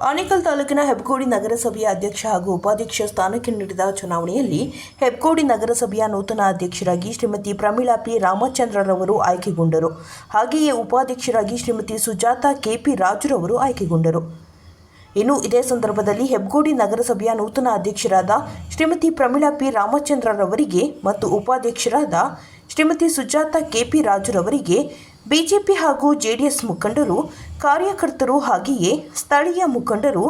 ಆನೇಕಲ್ ತಾಲೂಕಿನ ಹೆಬ್ಗೋಡಿ ನಗರಸಭೆಯ ಅಧ್ಯಕ್ಷ ಹಾಗೂ ಉಪಾಧ್ಯಕ್ಷ ಸ್ಥಾನಕ್ಕೆ ನಡೆದ ಚುನಾವಣೆಯಲ್ಲಿ ಹೆಬ್ಗೋಡಿ ನಗರಸಭೆಯ ನೂತನ ಅಧ್ಯಕ್ಷರಾಗಿ ಶ್ರೀಮತಿ ಪ್ರಮೀಳಾ ಪಿ ರಾಮಚಂದ್ರರವರು ಆಯ್ಕೆಗೊಂಡರು. ಹಾಗೆಯೇ ಉಪಾಧ್ಯಕ್ಷರಾಗಿ ಶ್ರೀಮತಿ ಸುಜಾತಾ ಕೆಪಿ ರಾಜುರವರು ಆಯ್ಕೆಗೊಂಡರು. ಇನ್ನು ಇದೇ ಸಂದರ್ಭದಲ್ಲಿ ಹೆಬ್ಗೋಡಿ ನಗರಸಭೆಯ ನೂತನ ಅಧ್ಯಕ್ಷರಾದ ಶ್ರೀಮತಿ ಪ್ರಮೀಳಾ ಪಿ ರಾಮಚಂದ್ರರವರಿಗೆ ಮತ್ತು ಉಪಾಧ್ಯಕ್ಷರಾದ ಶ್ರೀಮತಿ ಸುಜಾತಾ ಕೆಪಿ ರಾಜುರವರಿಗೆ ಬಿಜೆಪಿ ಹಾಗೂ ಜೆಡಿಎಸ್ ಮುಖಂಡರು, ಕಾರ್ಯಕರ್ತರು ಹಾಗೆಯೇ ಸ್ಥಳೀಯ ಮುಖಂಡರು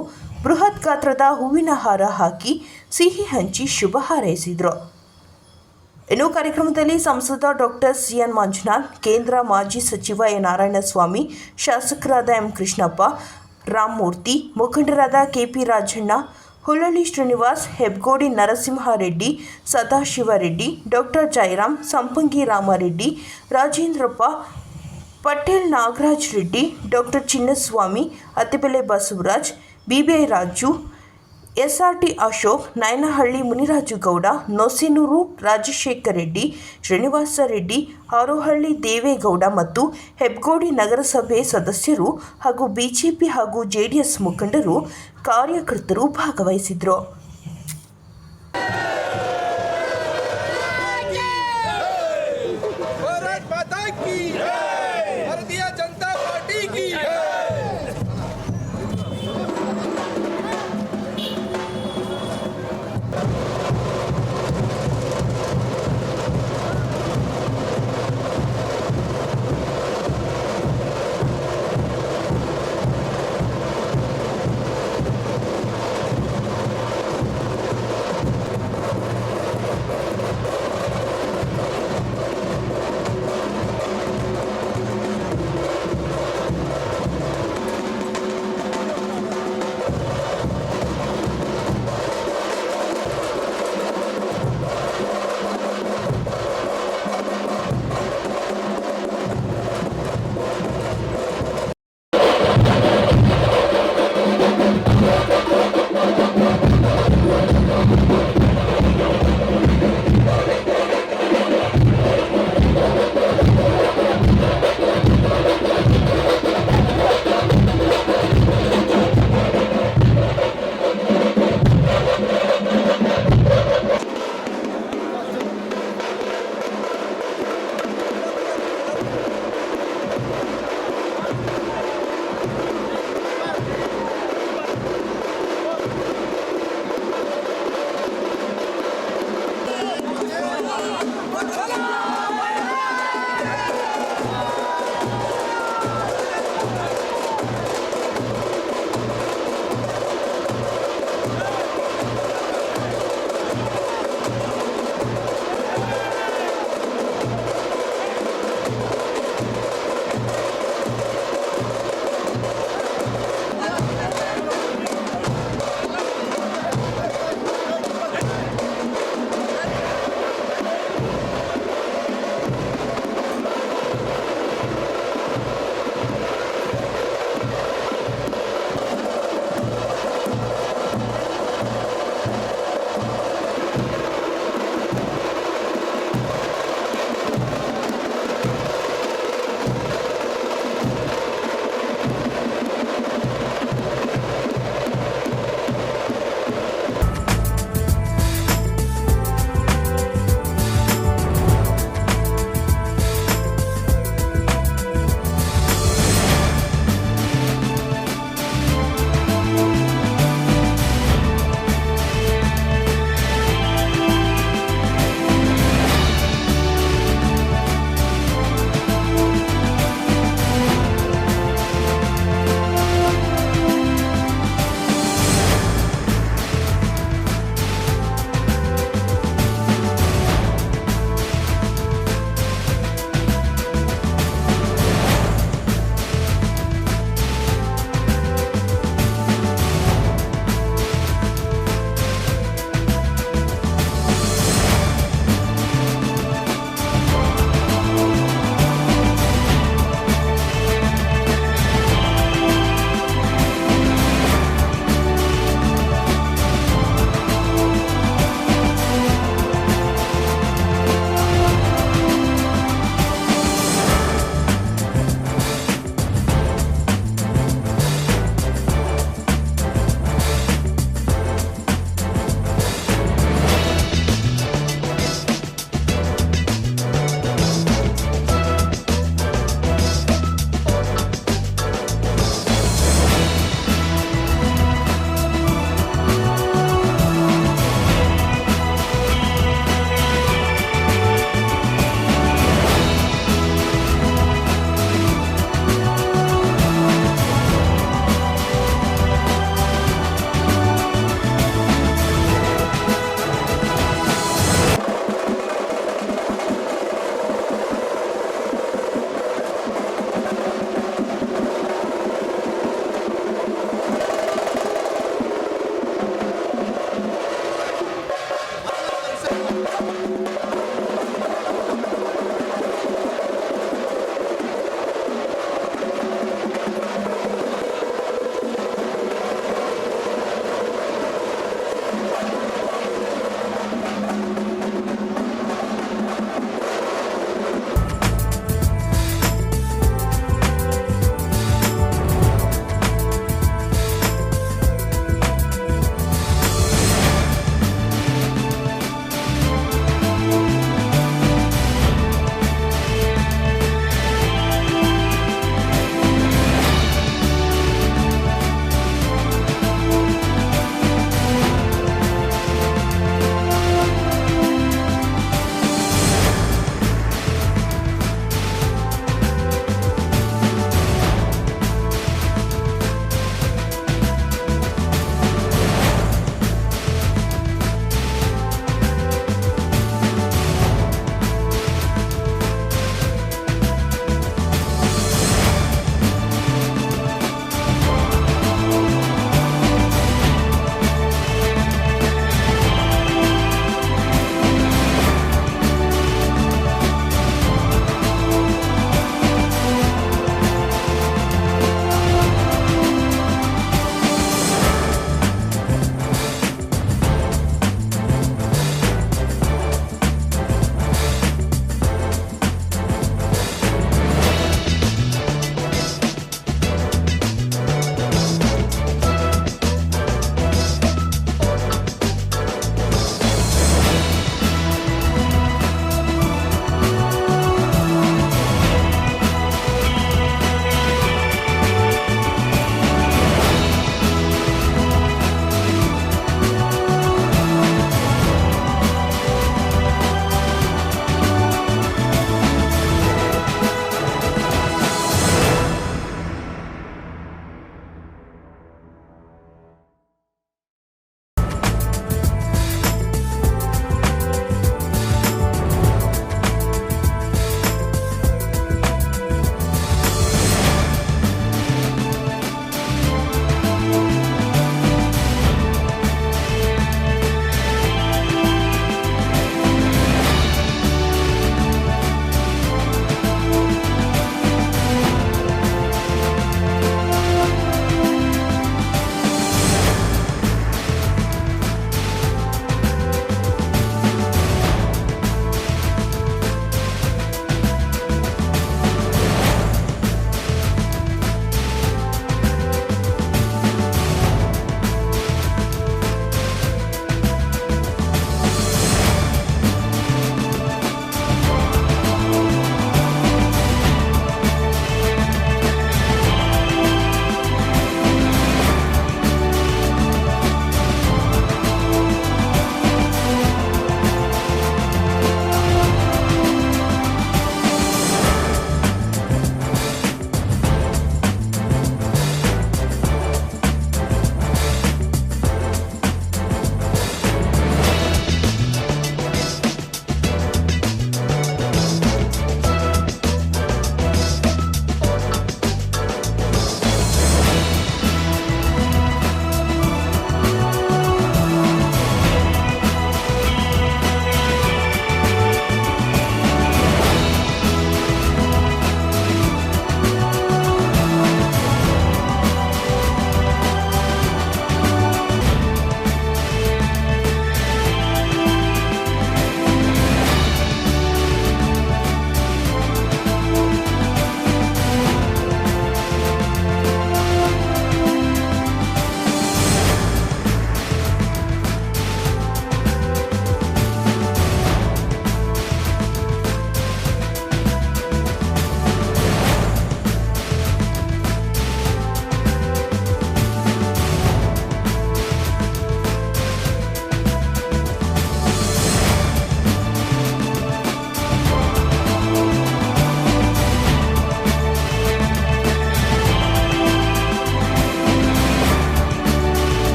ಬೃಹತ್ ಗಾತ್ರದ ಹೂವಿನ ಹಾರ ಹಾಕಿ ಸಿಹಿ ಹಂಚಿ ಶುಭ ಹಾರೈಸಿದರು. ಇನ್ನು ಕಾರ್ಯಕ್ರಮದಲ್ಲಿ ಸಂಸದ ಡಾಕ್ಟರ್ ಸಿ.ಎನ್. ಮಂಜುನಾಥ್, ಕೇಂದ್ರ ಮಾಜಿ ಸಚಿವ ಎ. ನಾರಾಯಣಸ್ವಾಮಿ, ಶಾಸಕರಾದ ಎಂ. ಕೃಷ್ಣಪ್ಪ, ರಾಮಮೂರ್ತಿ, ಮುಖಂಡರಾದ KP Rajanna, Hullalli Srinivas, Hebbagodi Narasimhareddy, Sadashivareddy, doctor Jayaram, Sampangi Ramareddy, Rajendrappa, Patel Nagaraj Reddy, doctor Chinnaswamy, Attibele Basavaraj, BBI Raju, SRT Ashok, Nayanahalli Munirajugowda, Nosenur Rajashekar Reddy, Srinivasa Reddy, Harohalli Devegowda ಮತ್ತು ಹೆಬ್ಗೋಡಿ ನಗರಸಭೆ ಸದಸ್ಯರು ಹಾಗೂ ಬಿಜೆಪಿ ಹಾಗೂ ಜೆಡಿಎಸ್ ಮುಖಂಡರು, ಕಾರ್ಯಕರ್ತರು ಭಾಗವಹಿಸಿದರು.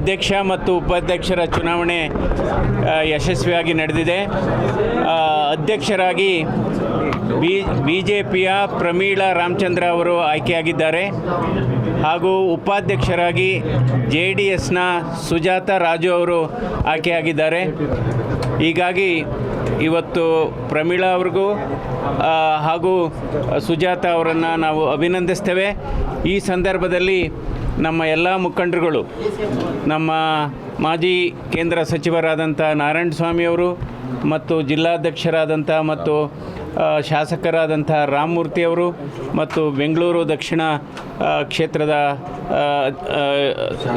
ಅಧ್ಯಕ್ಷ ಮತ್ತು ಉಪಾಧ್ಯಕ್ಷರ ಚುನಾವಣೆ ಯಶಸ್ವಿಯಾಗಿ ನಡೆದಿದೆ. ಅಧ್ಯಕ್ಷರಾಗಿ BJPಯ ಪ್ರಮೀಳಾ ರಾಮಚಂದ್ರ ಅವರು ಆಯ್ಕೆಯಾಗಿದ್ದಾರೆ ಹಾಗೂ ಉಪಾಧ್ಯಕ್ಷರಾಗಿ JDSನ ಸುಜಾತ ರಾಜು ಅವರು ಆಯ್ಕೆಯಾಗಿದ್ದಾರೆ. ಹೀಗಾಗಿ ಇವತ್ತು ಪ್ರಮೀಳಾ ಅವ್ರಿಗೂ ಹಾಗೂ ಸುಜಾತ ಅವರನ್ನು ನಾವು ಅಭಿನಂದಿಸ್ತೇವೆ. ಈ ಸಂದರ್ಭದಲ್ಲಿ ನಮ್ಮ ಎಲ್ಲ ಮುಖಂಡರುಗಳು, ನಮ್ಮ ಮಾಜಿ ಕೇಂದ್ರ ಸಚಿವರಾದಂಥ ನಾರಾಯಣಸ್ವಾಮಿಯವರು ಮತ್ತು ಜಿಲ್ಲಾಧ್ಯಕ್ಷರಾದಂಥ ಮತ್ತು ಶಾಸಕರಾದಂಥ ರಾಮಮೂರ್ತಿಯವರು ಮತ್ತು ಬೆಂಗಳೂರು ದಕ್ಷಿಣ ಕ್ಷೇತ್ರದ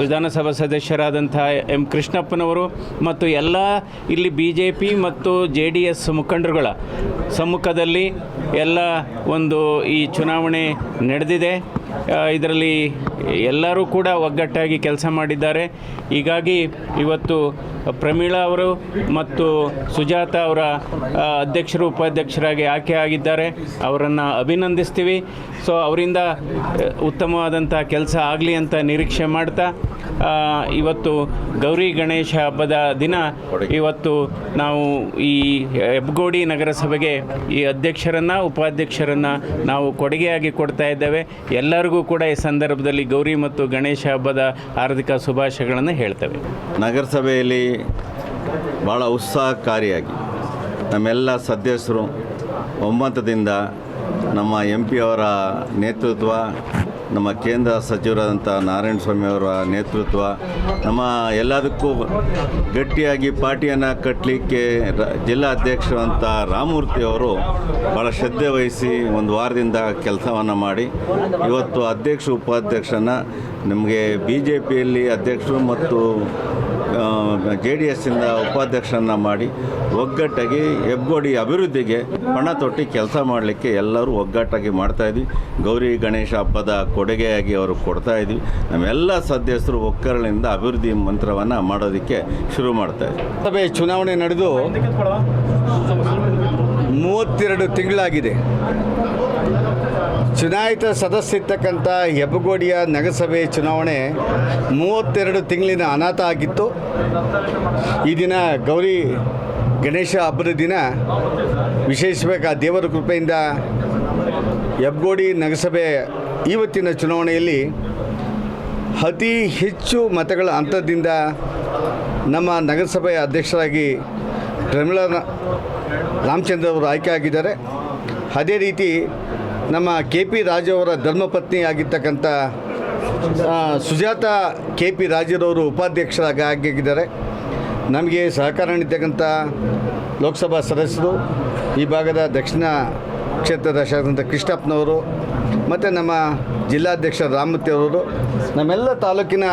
ವಿಧಾನಸಭಾ ಸದಸ್ಯರಾದಂಥ M. ಕೃಷ್ಣಪ್ಪನವರು ಮತ್ತು ಎಲ್ಲ ಇಲ್ಲಿ BJP ಮತ್ತು JDS ಮುಖಂಡರುಗಳ ಸಮ್ಮುಖದಲ್ಲಿ ಎಲ್ಲ ಒಂದು ಈ ಚುನಾವಣೆ ನಡೆದಿದೆ. ಇದರಲ್ಲಿ ಎಲ್ಲರೂ ಕೂಡ ಒಗ್ಗಟ್ಟಾಗಿ ಕೆಲಸ ಮಾಡಿದ್ದಾರೆ. ಹೀಗಾಗಿ ಇವತ್ತು ಪ್ರಮೀಳಾ ಅವರು ಮತ್ತು ಸುಜಾತ ಅವರ ಅಧ್ಯಕ್ಷರು ಉಪಾಧ್ಯಕ್ಷರಾಗಿ ಆಯ್ಕೆ ಆಗಿದ್ದಾರೆ. ಅವರನ್ನು ಅಭಿನಂದಿಸ್ತೀವಿ. ಸೊ ಅವರಿಂದ ಉತ್ತಮವಾದಂಥ ಕೆಲಸ ಆಗಲಿ ಅಂತ ನಿರೀಕ್ಷೆ ಮಾಡ್ತಾ ಇವತ್ತು ಗೌರಿ ಗಣೇಶ ಹಬ್ಬದ ದಿನ ಇವತ್ತು ನಾವು ಈ ಹೆಬ್ಗೋಡಿ ನಗರಸಭೆಗೆ ಈ ಅಧ್ಯಕ್ಷರನ್ನು ಉಪಾಧ್ಯಕ್ಷರನ್ನು ನಾವು ಕೊಡುಗೆಯಾಗಿ ಕೊಡ್ತಾ ಇದ್ದೇವೆ. ಎಲ್ಲರಿಗೂ ಕೂಡ ಈ ಸಂದರ್ಭದಲ್ಲಿ ಗೌರಿ ಮತ್ತು ಗಣೇಶ ಹಬ್ಬದ ಹಾರ್ದಿಕ ಶುಭಾಶಯಗಳನ್ನು ಹೇಳ್ತೇವೆ. ನಗರಸಭೆಯಲ್ಲಿ ಭಾಳ ಉತ್ಸಾಹಕಾರಿಯಾಗಿ ನಮ್ಮೆಲ್ಲ ಸದಸ್ಯರು ಒಮ್ಮತದಿಂದ ನಮ್ಮ MP ಅವರ ನೇತೃತ್ವ, ನಮ್ಮ ಕೇಂದ್ರ ಸಚಿವರಾದಂಥ ನಾರಾಯಣಸ್ವಾಮಿ ಅವರ ನೇತೃತ್ವ, ನಮ್ಮ ಎಲ್ಲದಕ್ಕೂ ಗಟ್ಟಿಯಾಗಿ ಪಾರ್ಟಿಯನ್ನು ಕಟ್ಟಲಿಕ್ಕೆ ಜಿಲ್ಲಾ ಅಧ್ಯಕ್ಷರು ಅಂತ ರಾಮಮೂರ್ತಿ ಅವರು ಭಾಳ ಶ್ರದ್ಧೆ ವಹಿಸಿ ಒಂದು ವಾರದಿಂದ ಕೆಲಸವನ್ನು ಮಾಡಿ ಇವತ್ತು ಅಧ್ಯಕ್ಷ ಉಪಾಧ್ಯಕ್ಷರನ್ನು ನಮಗೆ BJPಯಲ್ಲಿ ಅಧ್ಯಕ್ಷರು ಮತ್ತು JDSಯಿಂದ ಉಪಾಧ್ಯಕ್ಷರನ್ನು ಮಾಡಿ ಒಗ್ಗಟ್ಟಾಗಿ ಹೆಬ್ಗೋಡಿ ಅಭಿವೃದ್ಧಿಗೆ ಪಣ ತೊಟ್ಟಿ ಕೆಲಸ ಮಾಡಲಿಕ್ಕೆ ಎಲ್ಲರೂ ಒಗ್ಗಟ್ಟಾಗಿ ಮಾಡ್ತಾಯಿದ್ವಿ. ಗೌರಿ ಗಣೇಶ ಹಬ್ಬದ ಕೊಡುಗೆಯಾಗಿ ಅವರು ಕೊಡ್ತಾಯಿದ್ವಿ. ನಮ್ಮೆಲ್ಲ ಸದಸ್ಯರು ಒಕ್ಕರಳಿಂದ ಅಭಿವೃದ್ಧಿ ಮಂತ್ರವನ್ನು ಮಾಡೋದಕ್ಕೆ ಶುರು ಮಾಡ್ತಾಯಿದ್ವಿ. ಸಭೆ ಚುನಾವಣೆ ನಡೆದು 32 ತಿಂಗಳಾಗಿದೆ. ಚುನಾಯಿತ ಸದಸ್ಯರಿರ್ತಕ್ಕಂಥ ಹೆಬ್ಬಗೋಡಿಯ ನಗರಸಭೆ ಚುನಾವಣೆ 32 ತಿಂಗಳಿನ ಅನಾಥ ಆಗಿತ್ತು. ಈ ದಿನ ಗೌರಿ ಗಣೇಶ ಹಬ್ಬದ ದಿನ ವಿಶೇಷವಾಗಿ ಆ ದೇವರ ಕೃಪೆಯಿಂದ ಹೆಬ್ಬಗೋಡಿ ನಗರಸಭೆ ಇವತ್ತಿನ ಚುನಾವಣೆಯಲ್ಲಿ ಅತಿ ಹೆಚ್ಚು ಮತಗಳ ಅಂತರದಿಂದ ನಮ್ಮ ನಗರಸಭೆಯ ಅಧ್ಯಕ್ಷರಾಗಿ ಪ್ರಮೀಳಾ ರಾಮಚಂದ್ರ ಅವರು ಆಯ್ಕೆ ಆಗಿದ್ದಾರೆ. ಅದೇ ರೀತಿ ನಮ್ಮ KP ರಾಜು ಅವರ ಧರ್ಮಪತ್ನಿ ಆಗಿರ್ತಕ್ಕಂಥ ಸುಜಾತ KP ರಾಜರವರು ಉಪಾಧ್ಯಕ್ಷರಾಗಿ ಆಗಿದ್ದಾರೆ. ನಮಗೆ ಸಹಕಾರ ನೀಡತಕ್ಕಂಥ ಲೋಕಸಭಾ ಸದಸ್ಯರು, ಈ ಭಾಗದ ದಕ್ಷಿಣ ಕ್ಷೇತ್ರದ ಶಾಸಕ ಕೃಷ್ಣಪ್ಪನವರು ಮತ್ತು ನಮ್ಮ ಜಿಲ್ಲಾಧ್ಯಕ್ಷ ರಾಮಮೂರ್ತಿ ಅವರು, ನಮ್ಮೆಲ್ಲ ತಾಲೂಕಿನ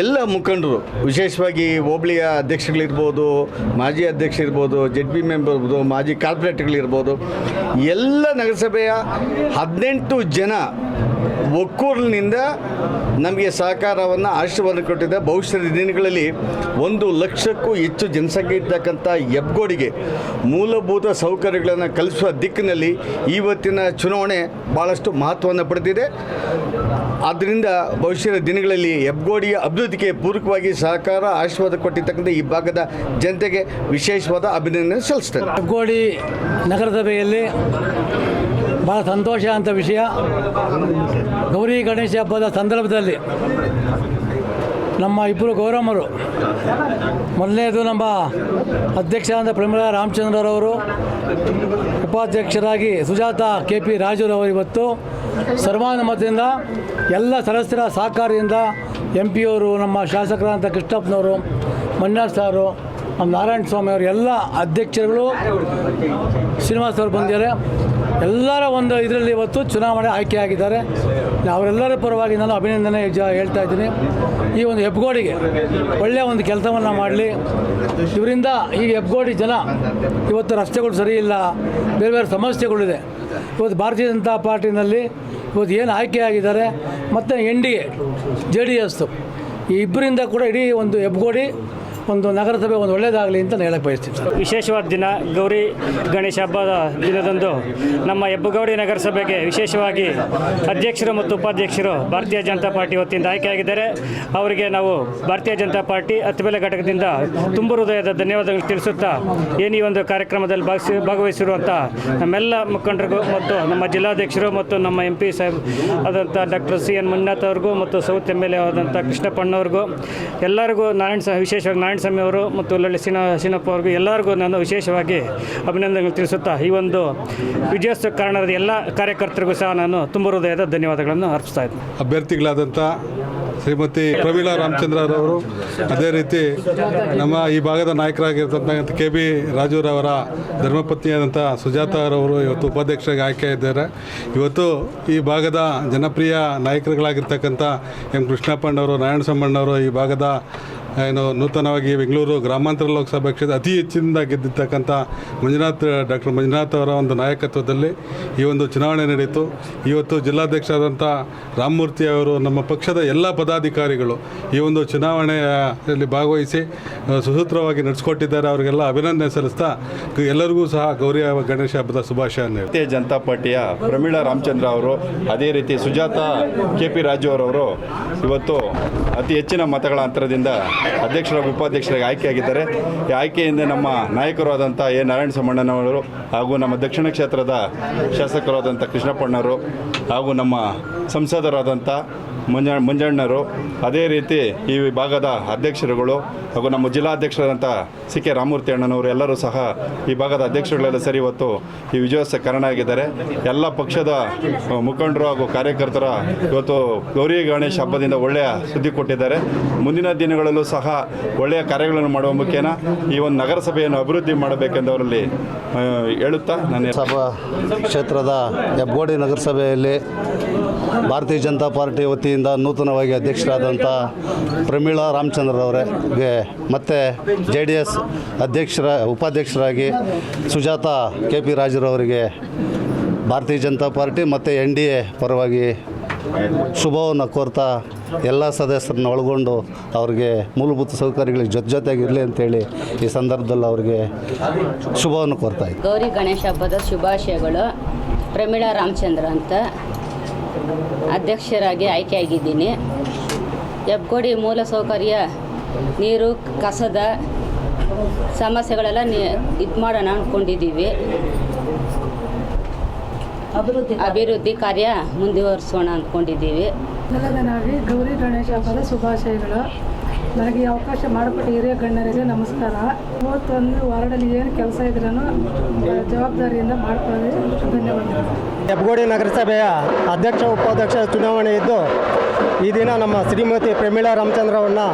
ಎಲ್ಲ ಮುಖಂಡರು, ವಿಶೇಷವಾಗಿ ಹೋಬಳಿಯ ಅಧ್ಯಕ್ಷಗಳಿರ್ಬೋದು, ಮಾಜಿ ಅಧ್ಯಕ್ಷರಿರ್ಬೋದು, ZB ಮೆಂಬರ್ ಇರ್ಬೋದು, ಮಾಜಿ ಕಾರ್ಪೊರೇಟ್ಗಳಿರ್ಬೋದು, ಎಲ್ಲ ನಗರಸಭೆಯ 18 ಜನ ಒಕ್ಕೂರಿನಿಂದ ನಮಗೆ ಸಹಕಾರವನ್ನು ಆಶೀರ್ವಾದ ಕೊಟ್ಟಿದ್ದ. ಭವಿಷ್ಯದ ದಿನಗಳಲ್ಲಿ 1 ಲಕ್ಷಕ್ಕೂ ಹೆಚ್ಚು ಜನಸಂಖ್ಯೆ ಇರ್ತಕ್ಕಂಥ ಹೆಬ್ಗೋಡಿಗೆ ಮೂಲಭೂತ ಸೌಕರ್ಯಗಳನ್ನು ಕಲ್ಪಿಸುವ ದಿಕ್ಕಿನಲ್ಲಿ ಇವತ್ತಿನ ಚುನಾವಣೆ ಭಾಳಷ್ಟು ಮಹತ್ವವನ್ನು ಪಡೆದಿದೆ. ಆದ್ದರಿಂದ ಭವಿಷ್ಯದ ದಿನಗಳಲ್ಲಿ ಹೆಬ್ಗೋಡಿಯ ಅಭಿವೃದ್ಧಿಗೆ ಪೂರಕವಾಗಿ ಸಹಕಾರ ಆಶೀರ್ವಾದ ಕೊಟ್ಟಿರ್ತಕ್ಕಂಥ ಈ ಭಾಗದ ಜನತೆಗೆ ವಿಶೇಷವಾದ ಅಭಿನಂದನೆ ಸಲ್ಲಿಸ್ತೇನೆ. ಹೆಬ್ಗೋಡಿ ನಗರಸಭೆಯಲ್ಲಿ ಭಾಳ ಸಂತೋಷ ಅಂತ ವಿಷಯ. ಗೌರಿ ಗಣೇಶ ಹಬ್ಬದ ಸಂದರ್ಭದಲ್ಲಿ ನಮ್ಮ ಇಬ್ಬರು ಗೌರಮ್ಮರು, ಮೊದಲನೇದು ನಮ್ಮ ಅಧ್ಯಕ್ಷರಾದ ಪ್ರಮೀಳಾ ರಾಮಚಂದ್ರರವರು, ಉಪಾಧ್ಯಕ್ಷರಾಗಿ ಸುಜಾತ KP ರಾಜುರವರು ಇವತ್ತು ಸರ್ವಾನುಮತದಿಂದ ಎಲ್ಲ ಸದಸ್ಯರ ಸಹಕಾರದಿಂದ MP ಅವರು, ನಮ್ಮ ಶಾಸಕರಾದಂಥ ಕೃಷ್ಣಪ್ಪನವರು, ಮನ್ನಾರ್ ಸಾರು, ನಮ್ಮ ನಾರಾಯಣಸ್ವಾಮಿ ಅವರು, ಎಲ್ಲ ಅಧ್ಯಕ್ಷರುಗಳು ಶ್ರೀನಿವಾಸ್ ಅವರು ಬಂದಿದ್ದಾರೆ. ಎಲ್ಲರ ಒಂದು ಇದರಲ್ಲಿ ಇವತ್ತು ಚುನಾವಣೆ ಆಯ್ಕೆಯಾಗಿದ್ದಾರೆ. ಅವರೆಲ್ಲರ ಪರವಾಗಿ ನಾನು ಅಭಿನಂದನೆ ಹೇಳ್ತಾ ಇದ್ದೀನಿ. ಈ ಒಂದು ಹೆಬ್ಗೋಡಿಗೆ ಒಳ್ಳೆಯ ಒಂದು ಕೆಲಸವನ್ನು ಮಾಡಲಿ. ಇವರಿಂದ ಈ ಹೆಬ್ಗೋಡಿ ಜನ ಇವತ್ತು ರಸ್ತೆಗಳು ಸರಿ ಇಲ್ಲ, ಬೇರೆ ಬೇರೆ ಸಮಸ್ಯೆಗಳಿದೆ. ಇವತ್ತು ಭಾರತೀಯ ಜನತಾ ಪಾರ್ಟಿನಲ್ಲಿ ಇವತ್ತು ಏನು ಆಯ್ಕೆಯಾಗಿದ್ದಾರೆ ಮತ್ತು NDA JDS ಈ ಇಬ್ಬರಿಂದ ಕೂಡ ಇಡೀ ಒಂದು ಹೆಬ್ಗೋಡಿ ಒಂದು ನಗರಸಭೆ ಒಂದು ಒಳ್ಳೆಯದಾಗಲಿ ಅಂತ ನಾನು ಹೇಳಕ್ಕೆ ಬಯಸ್ತೀನಿ ಸರ್. ವಿಶೇಷವಾದ ದಿನ ಗೌರಿ ಗಣೇಶ ಹಬ್ಬದ ದಿನದಂದು ನಮ್ಮ ಹೆಬ್ಬಗೋಡಿ ನಗರಸಭೆಗೆ ವಿಶೇಷವಾಗಿ ಅಧ್ಯಕ್ಷರು ಮತ್ತು ಉಪಾಧ್ಯಕ್ಷರು ಭಾರತೀಯ ಜನತಾ ಪಾರ್ಟಿ ವತಿಯಿಂದ ಆಯ್ಕೆಯಾಗಿದ್ದಾರೆ. ಅವರಿಗೆ ನಾವು ಭಾರತೀಯ ಜನತಾ ಪಾರ್ಟಿ ಅತ್ತಿಬೆಲೆ ಘಟಕದಿಂದ ತುಂಬ ಹೃದಯದ ಧನ್ಯವಾದಗಳು ತಿಳಿಸುತ್ತಾ ಏನು ಈ ಒಂದು ಕಾರ್ಯಕ್ರಮದಲ್ಲಿ ಭಾಗವಹಿಸಿರುವಂಥ ನಮ್ಮೆಲ್ಲ ಮುಖಂಡರಿಗೂ ಮತ್ತು ನಮ್ಮ ಜಿಲ್ಲಾಧ್ಯಕ್ಷರು ಮತ್ತು ನಮ್ಮ MP ಸಾಹೇಬ್ ಆದಂಥ ಡಾಕ್ಟರ್ CN ಮಂಜುನಾಥ್ ಅವ್ರಿಗೂ ಮತ್ತು ಸೌತ್ MLA ಆದಂಥ ಕೃಷ್ಣಪ್ಪಣ್ಣವ್ರಿಗೂ ಎಲ್ಲರಿಗೂ ವಿಶೇಷವಾಗಿ ನಾರಾಯಣ ಸ್ವಾಮಿ ಅವರು ಮತ್ತು ಒಳ್ಳೊಳ್ಳೆ ಸೀನಪ್ಪ ಅವ್ರಿಗೂ ಎಲ್ಲರಿಗೂ ನಾನು ವಿಶೇಷವಾಗಿ ಅಭಿನಂದನೆಗಳು ತಿಳಿಸುತ್ತಾ ಈ ಒಂದು ವಿಜಯೋತ್ಸವ ಕಾರಣದ ಎಲ್ಲ ಕಾರ್ಯಕರ್ತರಿಗೂ ಸಹ ನಾನು ತುಂಬ ಹೃದಯದ ಧನ್ಯವಾದಗಳನ್ನು ಅರ್ಪಿಸ್ತಾ ಇದ್ದೀನಿ. ಅಭ್ಯರ್ಥಿಗಳಾದಂಥ ಶ್ರೀಮತಿ ಪ್ರಮೀಳಾ ರಾಮಚಂದ್ರರವರು, ಅದೇ ರೀತಿ ನಮ್ಮ ಈ ಭಾಗದ ನಾಯಕರಾಗಿರ್ತಕ್ಕಂಥ KB ರಾಜುರವರ ಧರ್ಮಪತ್ನಿಯಾದಂಥ ಸುಜಾತ ಅವರವರು ಇವತ್ತು ಉಪಾಧ್ಯಕ್ಷರಾಗಿ ಆಯ್ಕೆಯಾಗಿದ್ದಾರೆ. ಇವತ್ತು ಈ ಭಾಗದ ಜನಪ್ರಿಯ ನಾಯಕರುಗಳಾಗಿರ್ತಕ್ಕಂಥ M ಕೃಷ್ಣಪ್ಪಣ್ಣವರು, ನಾರಾಯಣ ಸ್ವಾಮಣ್ಣವರು ಈ ಭಾಗದ ಏನು ನೂತನವಾಗಿ ಬೆಂಗಳೂರು ಗ್ರಾಮಾಂತರ ಲೋಕಸಭಾ ಕ್ಷೇತ್ರ ಅತಿ ಹೆಚ್ಚಿನಿಂದ ಗೆದ್ದಿರ್ತಕ್ಕಂಥ ಡಾಕ್ಟರ್ ಮಂಜುನಾಥ್ ಅವರ ಒಂದು ನಾಯಕತ್ವದಲ್ಲಿ ಈ ಒಂದು ಚುನಾವಣೆ ನಡೆಯಿತು. ಇವತ್ತು ಜಿಲ್ಲಾಧ್ಯಕ್ಷರಾದಂಥ ರಾಮಮೂರ್ತಿ ಅವರು, ನಮ್ಮ ಪಕ್ಷದ ಎಲ್ಲ ಪದಾಧಿಕಾರಿಗಳು ಈ ಒಂದು ಚುನಾವಣೆಯಲ್ಲಿ ಭಾಗವಹಿಸಿ ಸುಸೂತ್ರವಾಗಿ ನಡೆಸಿಕೊಟ್ಟಿದ್ದಾರೆ. ಅವರಿಗೆಲ್ಲ ಅಭಿನಂದನೆ ಸಲ್ಲಿಸ್ತಾ ಎಲ್ಲರಿಗೂ ಸಹ ಗೌರಿ ಗಣೇಶ ಹಬ್ಬದ ಶುಭಾಶಯ. ಭಾರತೀಯ ಜನತಾ ಪಾರ್ಟಿಯ ಪ್ರಮೀಳಾ ರಾಮಚಂದ್ರ ಅವರು, ಅದೇ ರೀತಿ ಸುಜಾತ KP ರಾಜು ಅವರವರು ಇವತ್ತು ಅತಿ ಹೆಚ್ಚಿನ ಮತಗಳ ಅಂತರದಿಂದ ಅಧ್ಯಕ್ಷರಾಗಿ ಉಪಾಧ್ಯಕ್ಷರಾಗಿ ಆಯ್ಕೆಯಾಗಿದ್ದಾರೆ. ಈ ಆಯ್ಕೆಯಿಂದ ನಮ್ಮ ನಾಯಕರು ಆದಂಥ ನಾರಾಯಣ ಸ್ವಾಮಣ್ಣನವರು ಹಾಗೂ ನಮ್ಮ ದಕ್ಷಿಣ ಕ್ಷೇತ್ರದ ಶಾಸಕರಾದಂಥ ಕೃಷ್ಣಪ್ಪಣ್ಣವರು ಹಾಗೂ ನಮ್ಮ ಸಂಸದರಾದಂಥ ಮಂಜಣ್ಣರು, ಅದೇ ರೀತಿ ಈ ಭಾಗದ ಅಧ್ಯಕ್ಷರುಗಳು ಹಾಗೂ ನಮ್ಮ ಜಿಲ್ಲಾಧ್ಯಕ್ಷರಾದಂಥ CK ರಾಮಮೂರ್ತಿ ಅಣ್ಣನವರು ಎಲ್ಲರೂ ಸಹ ಈ ಭಾಗದ ಅಧ್ಯಕ್ಷರುಗಳೆಲ್ಲ ಸೇರಿ ಇವತ್ತು ಈ ವಿಜಯೋತ್ಸವ ಕಾರಣರಾಗಿದ್ದಾರೆ. ಎಲ್ಲ ಪಕ್ಷದ ಮುಖಂಡರು ಹಾಗೂ ಕಾರ್ಯಕರ್ತರ ಇವತ್ತು ಗೌರಿ ಗಣೇಶ ಹಬ್ಬದಿಂದ ಒಳ್ಳೆಯ ಸುದ್ದಿ ಕೊಟ್ಟಿದ್ದಾರೆ. ಮುಂದಿನ ದಿನಗಳಲ್ಲೂ ಸಹ ಒಳ್ಳೆಯ ಕಾರ್ಯಗಳನ್ನು ಮಾಡುವ ಮುಖೇನ ಈ ಒಂದು ನಗರಸಭೆಯನ್ನು ಅಭಿವೃದ್ಧಿ ಮಾಡಬೇಕೆಂದು ಅವರಲ್ಲಿ ಹೇಳುತ್ತಾ ನಾನು ಸಭಾ ಕ್ಷೇತ್ರದ ಹೆಬ್ಬಗೋಡಿ ನಗರಸಭೆಯಲ್ಲಿ ಭಾರತೀಯ ಜನತಾ ಪಾರ್ಟಿ ವತಿಯಿಂದ ನೂತನವಾಗಿ ಅಧ್ಯಕ್ಷರಾದಂಥ ಪ್ರಮೀಳಾ ರಾಮಚಂದ್ರರವರಿಗೆ ಮತ್ತು JDS ಉಪಾಧ್ಯಕ್ಷರಾಗಿ ಸುಜಾತ KP ರಾಜುರವರಿಗೆ ಭಾರತೀಯ ಜನತಾ ಪಾರ್ಟಿ ಮತ್ತು NDA ಪರವಾಗಿ ಶುಭವನ್ನು ಕೋರ್ತಾ ಎಲ್ಲ ಸದಸ್ಯರನ್ನ ಒಳಗೊಂಡು ಅವ್ರಿಗೆ ಮೂಲಭೂತ ಸೌಕರ್ಯಗಳಿಗೆ ಜೊತೆಗಿರಲಿ ಅಂತೇಳಿ ಈ ಸಂದರ್ಭದಲ್ಲಿ ಅವ್ರಿಗೆ ಶುಭವನ್ನು ಕೋರ್ತಾ ಇದ್ದೀನಿ. ಗೌರಿ ಗಣೇಶ ಹಬ್ಬದ ಶುಭಾಶಯಗಳು. ಪ್ರಮೀಳಾ ರಾಮಚಂದ್ರ ಅಂತ ಅಧ್ಯಕ್ಷರಾಗಿ ಆಯ್ಕೆಯಾಗಿದ್ದೀನಿ. ಹೆಬ್ಬಗೋಡಿ ಮೂಲಸೌಕರ್ಯ, ನೀರು, ಕಸದ ಸಮಸ್ಯೆಗಳೆಲ್ಲ ಇದು ಮಾಡೋಣ ಅಂದ್ಕೊಂಡಿದ್ದೀವಿ. ಅಭಿವೃದ್ಧಿ ಕಾರ್ಯ ಮುಂದುವರಿಸೋಣ ಅಂದ್ಕೊಂಡಿದ್ದೀವಿ. ಮೊದಲನೇದಾಗಿ ಗೌರಿ ಗಣೇಶ ಹಬ್ಬದ ಶುಭಾಶಯಗಳು. ನನಗೆ ಈ ಅವಕಾಶ ಮಾಡಿಕೊಟ್ಟ ಹಿರಿಯ ಗಣ್ಯರಿಗೆ ನಮಸ್ಕಾರ. 31 ವಾರ್ಡಲ್ಲಿ ಏನು ಕೆಲಸ ಇದ್ರೂ ಜವಾಬ್ದಾರಿಯಿಂದ ಮಾಡ್ಕೊಳ್ಳೋದು. ಧನ್ಯವಾದಗಳು. ಹೆಬ್ಬಗೋಡಿ ನಗರಸಭೆಯ ಅಧ್ಯಕ್ಷ ಉಪಾಧ್ಯಕ್ಷ ಚುನಾವಣೆ ಇದ್ದು ಈ ದಿನ ನಮ್ಮ ಶ್ರೀಮತಿ ಪ್ರಮೀಳಾ ರಾಮಚಂದ್ರ ಅವರನ್ನ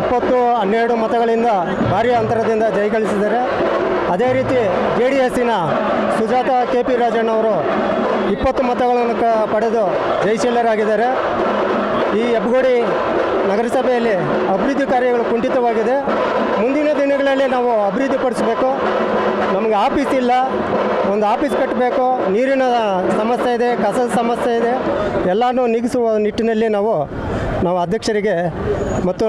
20-12 ಮತಗಳಿಂದ ಭಾರೀ ಅಂತರದಿಂದ ಜಯಗಳಿಸಿದ್ದಾರೆ. ಅದೇ ರೀತಿ JDSನ ಸುಜಾತ KP ರಾಜಣ್ಣವರು 20 ಮತಗಳನ್ನು ಪಡೆದು ಜಯಶೀಲರಾಗಿದ್ದಾರೆ. ಈ ಹೆಬ್ಬಗೋಡಿ ನಗರಸಭೆಯಲ್ಲಿ ಅಭಿವೃದ್ಧಿ ಕಾರ್ಯಗಳು ಕುಂಠಿತವಾಗಿದೆ. ಮುಂದಿನ ದಿನಗಳಲ್ಲಿ ನಾವು ಅಭಿವೃದ್ಧಿಪಡಿಸಬೇಕು. ನಮಗೆ ಆಫೀಸ್ ಇಲ್ಲ, ಒಂದು ಆಫೀಸ್ ಕಟ್ಟಬೇಕು. ನೀರಿನ ಸಮಸ್ಯೆ ಇದೆ, ಕಸದ ಸಮಸ್ಯೆ ಇದೆ. ಎಲ್ಲನೂ ನೀಗಿಸುವ ನಿಟ್ಟಿನಲ್ಲಿ ನಾವು ಅಧ್ಯಕ್ಷರಿಗೆ ಮತ್ತು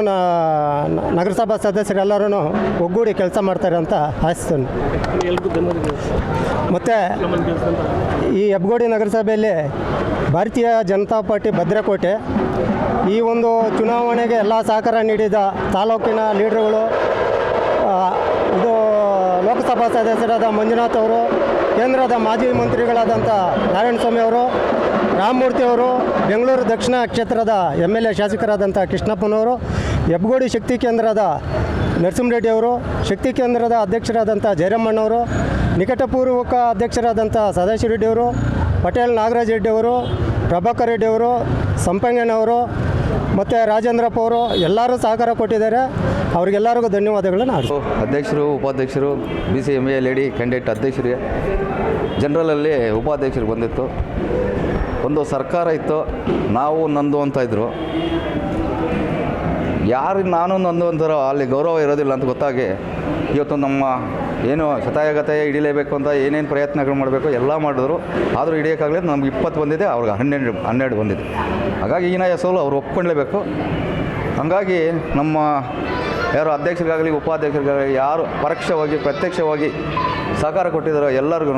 ನಗರಸಭಾ ಸದಸ್ಯರೆಲ್ಲರೂ ಒಗ್ಗೂಡಿ ಕೆಲಸ ಮಾಡ್ತಾರೆ ಅಂತ ಆಶಿಸ್ತೇನೆ. ಮತ್ತು ಈ ಹೆಬ್ಬಗೋಡಿ ನಗರಸಭೆಯಲ್ಲಿ ಭಾರತೀಯ ಜನತಾ ಪಾರ್ಟಿ ಭದ್ರಕೋಟೆ. ಈ ಒಂದು ಚುನಾವಣೆಗೆ ಎಲ್ಲ ಸಹಕಾರ ನೀಡಿದ ತಾಲೂಕಿನ ಲೀಡರ್ಗಳು, ಇದು ಲೋಕಸಭಾ ಸದಸ್ಯರಾದ ಮಂಜುನಾಥ್ ಅವರು, ಕೇಂದ್ರದ ಮಾಜಿ ಮಂತ್ರಿಗಳಾದಂಥ ನಾರಾಯಣ ಸ್ವಾಮಿ ಅವರು, ರಾಮಮೂರ್ತಿ ಅವರು, ಬೆಂಗಳೂರು ದಕ್ಷಿಣ ಕ್ಷೇತ್ರದ MLA ಶಾಸಕರಾದಂಥ ಕೃಷ್ಣಪ್ಪನವರು, ಹೆಬ್ಬಗೋಡಿ ಶಕ್ತಿ ಕೇಂದ್ರದ ನರಸಿಂಹರೆಡ್ಡಿ ಅವರು, ಶಕ್ತಿ ಕೇಂದ್ರದ ಅಧ್ಯಕ್ಷರಾದಂಥ ಜಯರಾಮಣ್ಣವರು, ನಿಕಟಪೂರ್ವಕ ಅಧ್ಯಕ್ಷರಾದಂಥ ಸದಾಶಿವ ರೆಡ್ಡಿ ಅವರು, ಪಟೇಲ್ ನಾಗರಾಜ್ ರೆಡ್ಡಿ ಅವರು, ಪ್ರಭಾಕರ್ ರೆಡ್ಡಿ ಅವರು, ಸಂಪಂಗನವರು ಮತ್ತು ರಾಜೇಂದ್ರಪ್ಪ ಅವರು ಎಲ್ಲರೂ ಸಹಕಾರ ಕೊಟ್ಟಿದ್ದಾರೆ. ಅವರಿಗೆಲ್ಲರಿಗೂ ಧನ್ಯವಾದಗಳನ್ನು ಅಧ್ಯಕ್ಷರು, ಉಪಾಧ್ಯಕ್ಷರು, BCMA ಲೇಡಿ ಕ್ಯಾಂಡಿಡೇಟ್ ಅಧ್ಯಕ್ಷರಿಗೆ, ಜನರಲಲ್ಲಿ ಉಪಾಧ್ಯಕ್ಷರು ಬಂದಿತ್ತು. ಒಂದು ಸರ್ಕಾರ ಇತ್ತು, ನಾವು ನಂದು ಅಂತ ಇದ್ದರು. ಯಾರು ನಾನು ನಂದು ಅಂತಾರೋ ಅಲ್ಲಿ ಗೌರವ ಇರೋದಿಲ್ಲ ಅಂತ ಗೊತ್ತಾಗಿ ಇವತ್ತು ನಮ್ಮ ಏನು ಶತಾಯಗತಾಯ ಹಿಡಿಲೇಬೇಕು ಅಂತ ಏನೇನು ಪ್ರಯತ್ನಗಳು ಮಾಡಬೇಕು ಎಲ್ಲ ಮಾಡಿದ್ರು. ಆದರೂ ಹಿಡಿಯೋಕ್ಕಾಗಲಿ ನಮ್ಗೆ 20 ಬಂದಿದೆ, ಅವ್ರಿಗೆ 12 ಬಂದಿದೆ. ಹಾಗಾಗಿ ಹೀನಾಯ ಸೋಲು ಅವ್ರು ಒಪ್ಕೊಳ್ಳೇಬೇಕು. ಹಾಗಾಗಿ ನಮ್ಮ ಯಾರು ಅಧ್ಯಕ್ಷರಿಗಾಗಲಿ ಉಪಾಧ್ಯಕ್ಷರಿಗಾಗಲಿ ಯಾರು ಪರೋಕ್ಷವಾಗಿ ಪ್ರತ್ಯಕ್ಷವಾಗಿ ಸಹಕಾರ ಕೊಟ್ಟಿದ್ದಾರೋ ಎಲ್ಲರಿಗೂ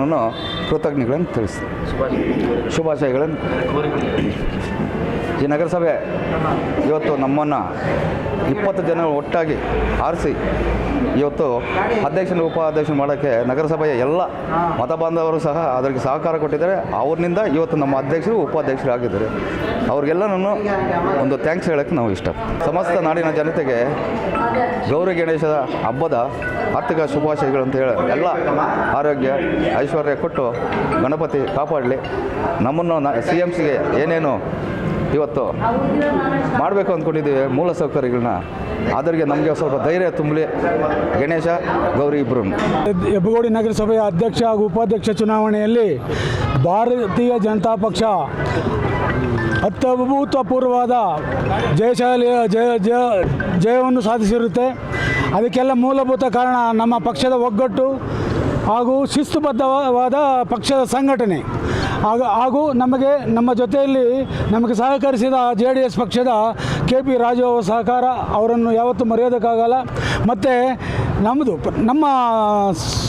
ಕೃತಜ್ಞತೆಗಳನ್ನು ತಿಳಿಸ್ತೀನಿ, ಶುಭಾಶಯಗಳನ್ನು. ಈ ನಗರಸಭೆ ಇವತ್ತು ನಮ್ಮನ್ನು 20 ಜನ ಒಟ್ಟಾಗಿ ಆರಿಸಿ ಇವತ್ತು ಅಧ್ಯಕ್ಷನ ಉಪಾಧ್ಯಕ್ಷನ ಮಾಡೋಕ್ಕೆ ನಗರಸಭೆಯ ಎಲ್ಲ ಮತ ಬಾಂಧವರು ಸಹ ಅದಕ್ಕೆ ಸಹಕಾರ ಕೊಟ್ಟಿದ್ದಾರೆ. ಅವ್ರನ್ನಿಂದ ಇವತ್ತು ನಮ್ಮ ಅಧ್ಯಕ್ಷರು ಉಪಾಧ್ಯಕ್ಷರು ಆಗಿದ್ದಾರೆ. ಅವ್ರಿಗೆಲ್ಲನೂ ಒಂದು ಥ್ಯಾಂಕ್ಸ್ ಹೇಳೋಕ್ಕೆ ನಾವು ಇಷ್ಟ. ಸಮಸ್ತ ನಾಡಿನ ಜನತೆಗೆ ಗೌರಿ ಗಣೇಶದ ಹಬ್ಬದ ಆರ್ಥಿಕ ಶುಭಾಶಯಗಳು ಅಂತ ಹೇಳಿ ಎಲ್ಲ ಆರೋಗ್ಯ ಐಶ್ವರ್ಯ ಕೊಟ್ಟು ಗಣಪತಿ ಕಾಪಾಡಲಿ. ನಮ್ಮನ್ನು CMCಗೆ ಏನೇನು ಇವತ್ತು ಮಾಡಬೇಕು ಅಂದ್ಕೊಂಡಿದ್ದೀವಿ ಮೂಲ ಸೌಕರ್ಯಗಳನ್ನ ಅದರಿಗೆ ನಮಗೆ ಸ್ವಲ್ಪ ಧೈರ್ಯ ತುಂಬಲಿ. ಗಣೇಶ ಗೌರಿ ಇಬ್ಬರು. ಹೆಬ್ಬಗೋಡಿ ನಗರಸಭೆಯ ಅಧ್ಯಕ್ಷ ಹಾಗೂ ಉಪಾಧ್ಯಕ್ಷ ಚುನಾವಣೆಯಲ್ಲಿ ಭಾರತೀಯ ಜನತಾ ಪಕ್ಷ ಅತ್ಯಭೂತಪೂರ್ವವಾದ ಜಯವನ್ನು ಸಾಧಿಸಿರುತ್ತೆ. ಅದಕ್ಕೆಲ್ಲ ಮೂಲಭೂತ ಕಾರಣ ನಮ್ಮ ಪಕ್ಷದ ಒಗ್ಗಟ್ಟು ಹಾಗೂ ಶಿಸ್ತುಬದ್ಧವಾದ ಪಕ್ಷದ ಸಂಘಟನೆ ಹಾಗೂ ನಮ್ಮ ಜೊತೆಯಲ್ಲಿ ನಮಗೆ ಸಹಕರಿಸಿದ JDS ಪಕ್ಷದ KP ರಾಜು ಅವರ ಸಹಕಾರ ಅವರನ್ನು ಯಾವತ್ತೂ ಮರೆಯೋದಕ್ಕಾಗಲ್ಲ. ಮತ್ತು ನಮ್ಮ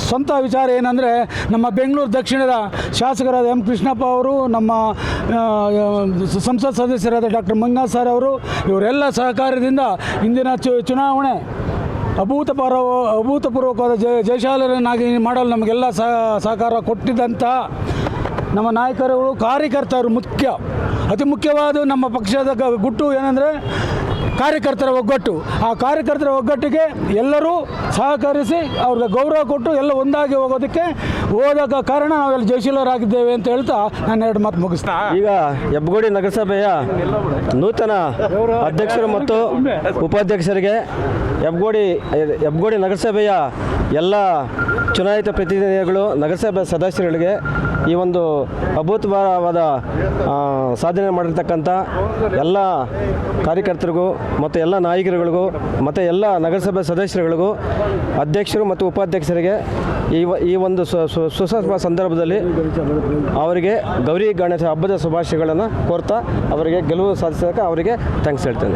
ಸ್ವಂತ ವಿಚಾರ ಏನಂದರೆ ನಮ್ಮ ಬೆಂಗಳೂರು ದಕ್ಷಿಣದ ಶಾಸಕರಾದ M. ಕೃಷ್ಣಪ್ಪ ಅವರು, ನಮ್ಮ ಸಂಸತ್ ಸದಸ್ಯರಾದ ಡಾಕ್ಟರ್ ಮಂಜುನಾಥ್ ಸರ್ ಅವರು, ಇವರೆಲ್ಲ ಸಹಕಾರದಿಂದ ಇಂದಿನ ಚುನಾವಣೆ ಅಭೂತಪೂರ್ವಕವಾದ ಜಯಶಾಲರನ್ನಾಗಿ ಮಾಡಲು ನಮಗೆಲ್ಲ ಸಹಕಾರ ಕೊಟ್ಟಿದ್ದಂಥ ನಮ್ಮ ನಾಯಕರುಗಳು, ಕಾರ್ಯಕರ್ತರು ಅತಿ ಮುಖ್ಯವಾದ ನಮ್ಮ ಪಕ್ಷದ ಗುಟ್ಟು ಏನಂದರೆ ಕಾರ್ಯಕರ್ತರ ಒಗ್ಗಟ್ಟು. ಆ ಕಾರ್ಯಕರ್ತರ ಒಗ್ಗಟ್ಟಿಗೆ ಎಲ್ಲರೂ ಸಹಕರಿಸಿ ಅವ್ರಿಗೆ ಗೌರವ ಕೊಟ್ಟು ಎಲ್ಲ ಒಂದಾಗಿ ಹೋಗೋದಕ್ಕೆ ಹೋದಾಗ ಕಾರಣ ನಾವೆಲ್ಲ ಜಯಶೀಲರಾಗಿದ್ದೇವೆ ಅಂತ ಹೇಳ್ತಾ ನಾನು 2 ಮಾತು ಮುಗಿಸ್ತಾ ಈಗ ಹೆಬ್ಬಗೋಡಿ ನಗರಸಭೆಯ ನೂತನ ಅಧ್ಯಕ್ಷರು ಮತ್ತು ಉಪಾಧ್ಯಕ್ಷರಿಗೆ ಹೆಬ್ಬಗೋಡಿ ನಗರಸಭೆಯ ಎಲ್ಲ ಚುನಾಯಿತ ಪ್ರತಿನಿಧಿಗಳು, ನಗರಸಭೆ ಸದಸ್ಯರುಗಳಿಗೆ ಈ ಒಂದು ಅಭೂತಪೂರ್ವವಾದ ಸಾಧನೆ ಮಾಡಿರ್ತಕ್ಕಂಥ ಎಲ್ಲ ಕಾರ್ಯಕರ್ತರಿಗೂ ಮತ್ತು ಎಲ್ಲ ನಾಯಕರುಗಳಿಗೂ ಮತ್ತು ಎಲ್ಲ ನಗರಸಭೆ ಸದಸ್ಯರುಗಳಿಗೂ, ಅಧ್ಯಕ್ಷರು ಮತ್ತು ಉಪಾಧ್ಯಕ್ಷರಿಗೆ ಈ ಒಂದು ಸುಸಮ ಸಂದರ್ಭದಲ್ಲಿ ಅವರಿಗೆ ಗೌರಿ ಗಣೇಶ ಹಬ್ಬದ ಶುಭಾಶಯಗಳನ್ನು ಕೋರ್ತಾ ಅವರಿಗೆ ಗೆಲುವು ಸಾಧಿಸೋದಕ್ಕೆ ಅವರಿಗೆ ಥ್ಯಾಂಕ್ಸ್ ಹೇಳ್ತೇನೆ.